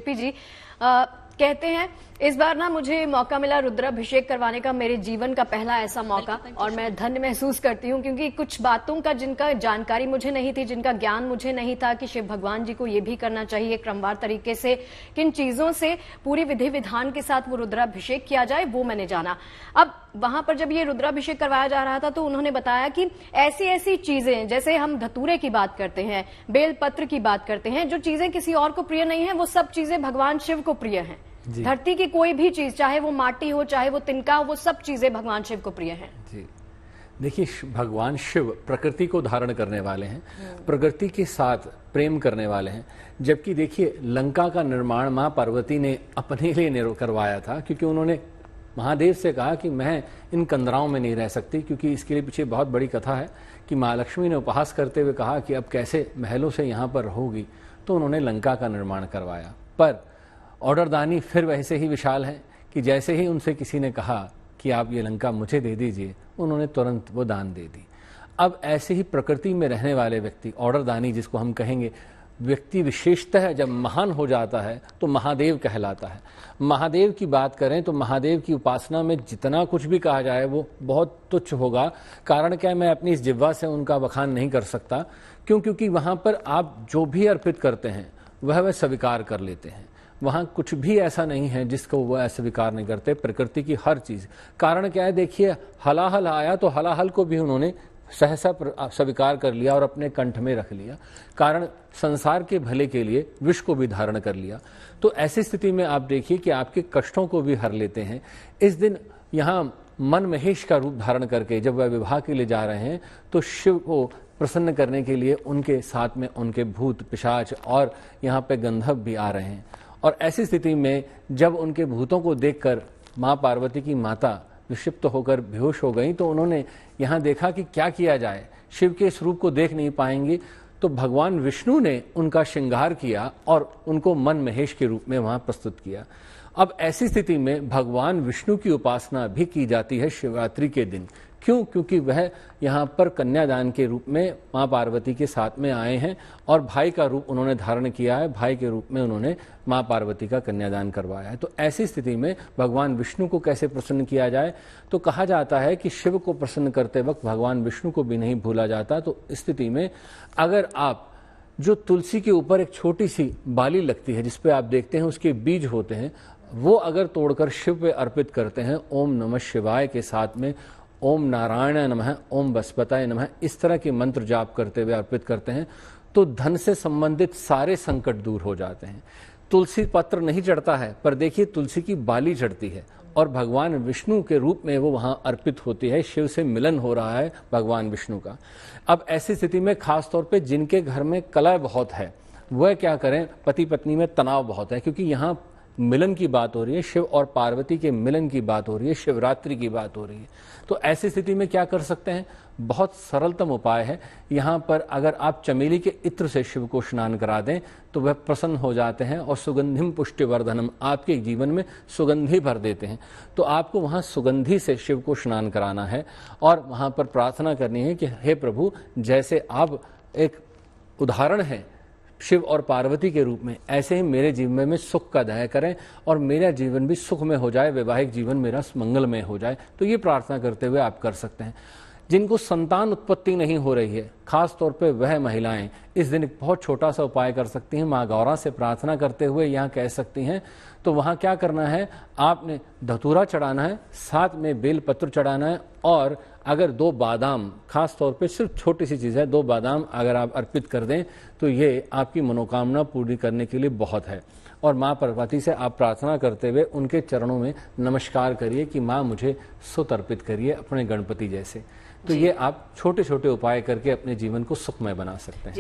JP जी, कहते हैं इस बार ना मुझे मौका मिला रुद्राभिषेक करवाने का, मेरे जीवन का पहला ऐसा मौका, और मैं धन्य महसूस करती हूँ क्योंकि कुछ बातों का जिनका जानकारी मुझे नहीं थी, जिनका ज्ञान मुझे नहीं था कि शिव भगवान जी को ये भी करना चाहिए क्रमवार तरीके से, किन चीजों से पूरी विधि विधान के साथ वो रुद्राभिषेक किया जाए, वो मैंने जाना। अब वहां पर जब ये रुद्राभिषेक करवाया जा रहा था तो उन्होंने बताया कि ऐसी ऐसी चीजें, जैसे हम धतूरे की बात करते हैं, बेलपत्र की बात करते हैं, जो चीजें किसी और को प्रिय नहीं है, वो सब चीजें भगवान शिव को प्रिय हैं। धरती की कोई भी चीज, चाहे वो माटी हो, चाहे वो तिनका हो, वो सब चीजें भगवान शिव को प्रिय हैं। जी देखिए, भगवान शिव प्रकृति को धारण करने वाले हैं, प्रकृति के साथ प्रेम करने वाले हैं। जबकि देखिए, लंका का निर्माण मां पार्वती ने अपने लिए करवाया था, क्योंकि उन्होंने महादेव से कहा कि मैं इन कंदराओं में नहीं रह सकती, क्योंकि इसके लिए पीछे बहुत बड़ी कथा है कि माँ लक्ष्मी ने उपहास करते हुए कहा कि अब कैसे महलों से यहाँ पर रहोगी, तो उन्होंने लंका का निर्माण करवाया। पर ऑर्डरदानी फिर वैसे ही विशाल हैं कि जैसे ही उनसे किसी ने कहा कि आप ये लंका मुझे दे दीजिए, उन्होंने तुरंत वो दान दे दी। अब ऐसे ही प्रकृति में रहने वाले व्यक्ति, ऑर्डरदानी जिसको हम कहेंगे, व्यक्ति विशेषतः जब महान हो जाता है तो महादेव कहलाता है। महादेव की बात करें तो महादेव की उपासना में जितना कुछ भी कहा जाए वो बहुत तुच्छ होगा। कारण क्या है, मैं अपनी इस जिह्वा से उनका बखान नहीं कर सकता। क्योंकि वहां पर आप जो भी अर्पित करते हैं वह स्वीकार कर लेते हैं। वहां कुछ भी ऐसा नहीं है जिसको वह स्वीकार नहीं करते, प्रकृति की हर चीज। कारण क्या है, देखिए, हलाहल आया तो हलाहल को भी उन्होंने सहसा स्वीकार कर लिया और अपने कंठ में रख लिया। कारण संसार के भले के लिए विष को भी धारण कर लिया। तो ऐसी स्थिति में आप देखिए कि आपके कष्टों को भी हर लेते हैं। इस दिन यहाँ मन महेश का रूप धारण करके जब वह विवाह के लिए जा रहे हैं तो शिव को प्रसन्न करने के लिए उनके साथ में उनके भूत पिशाच और यहाँ पे गंधर्व भी आ रहे हैं। और ऐसी स्थिति में जब उनके भूतों को देखकर माँ पार्वती की माता विक्षिप्त होकर बेहोश हो गई, तो उन्होंने यहाँ देखा कि क्या किया जाए, शिव के इस रूप को देख नहीं पाएंगे। तो भगवान विष्णु ने उनका श्रृंगार किया और उनको मन महेश के रूप में वहां प्रस्तुत किया। अब ऐसी स्थिति में भगवान विष्णु की उपासना भी की जाती है शिवरात्रि के दिन। क्यों? क्योंकि वह यहाँ पर कन्यादान के रूप में माँ पार्वती के साथ में आए हैं और भाई का रूप उन्होंने धारण किया है। भाई के रूप में उन्होंने माँ पार्वती का कन्यादान करवाया है। तो ऐसी स्थिति में भगवान विष्णु को कैसे प्रसन्न किया जाए, तो कहा जाता है कि शिव को प्रसन्न करते वक्त भगवान विष्णु को भी नहीं भूला जाता। तो इस स्थिति में अगर आप जो तुलसी के ऊपर एक छोटी सी बाली लगती है, जिसपे आप देखते हैं उसके बीज होते हैं, वो अगर तोड़कर शिव पे अर्पित करते हैं, ओम नमः शिवाय के साथ में ओम नारायण नमः, ओम बृहस्पताय नमः, इस तरह के मंत्र जाप करते हुए अर्पित करते हैं, तो धन से संबंधित सारे संकट दूर हो जाते हैं। तुलसी पत्र नहीं चढ़ता है, पर देखिए तुलसी की बाली चढ़ती है और भगवान विष्णु के रूप में वो वहां अर्पित होती है। शिव से मिलन हो रहा है भगवान विष्णु का। अब ऐसी स्थिति में खास तौर पे जिनके घर में कलह बहुत है, वह क्या करें, पति पत्नी में तनाव बहुत है, क्योंकि यहाँ मिलन की बात हो रही है, शिव और पार्वती के मिलन की बात हो रही है, शिवरात्रि की बात हो रही है। तो ऐसी स्थिति में क्या कर सकते हैं, बहुत सरलतम उपाय है। यहाँ पर अगर आप चमेली के इत्र से शिव को स्नान करा दें तो वह प्रसन्न हो जाते हैं और सुगंधिम पुष्टिवर्धनम, आपके जीवन में सुगंधि भर देते हैं। तो आपको वहाँ सुगंधि से शिव को स्नान कराना है और वहाँ पर प्रार्थना करनी है कि हे प्रभु, जैसे आप एक उदाहरण है शिव और पार्वती के रूप में, ऐसे ही मेरे जीवन में सुख का दया करें और मेरा जीवन भी सुख में हो जाए, वैवाहिक जीवन मेरा मंगलमय हो जाए। तो ये प्रार्थना करते हुए आप कर सकते हैं। जिनको संतान उत्पत्ति नहीं हो रही है, खास तौर पे वह महिलाएं इस दिन एक बहुत छोटा सा उपाय कर सकती हैं। माँ गौरा से प्रार्थना करते हुए यहाँ कह सकती हैं, तो वहाँ क्या करना है, आपने धतूरा चढ़ाना है, साथ में बेलपत्र चढ़ाना है और अगर 2 बादाम, खास तौर पे सिर्फ छोटी सी चीज़ है, 2 बादाम अगर आप अर्पित कर दें तो ये आपकी मनोकामना पूरी करने के लिए बहुत है। और माँ पार्वती से आप प्रार्थना करते हुए उनके चरणों में नमस्कार करिए कि माँ मुझे सुत अर्पित करिए अपने गणपति जैसे। तो ये आप छोटे छोटे उपाय करके अपने जीवन को सुखमय बना सकते हैं।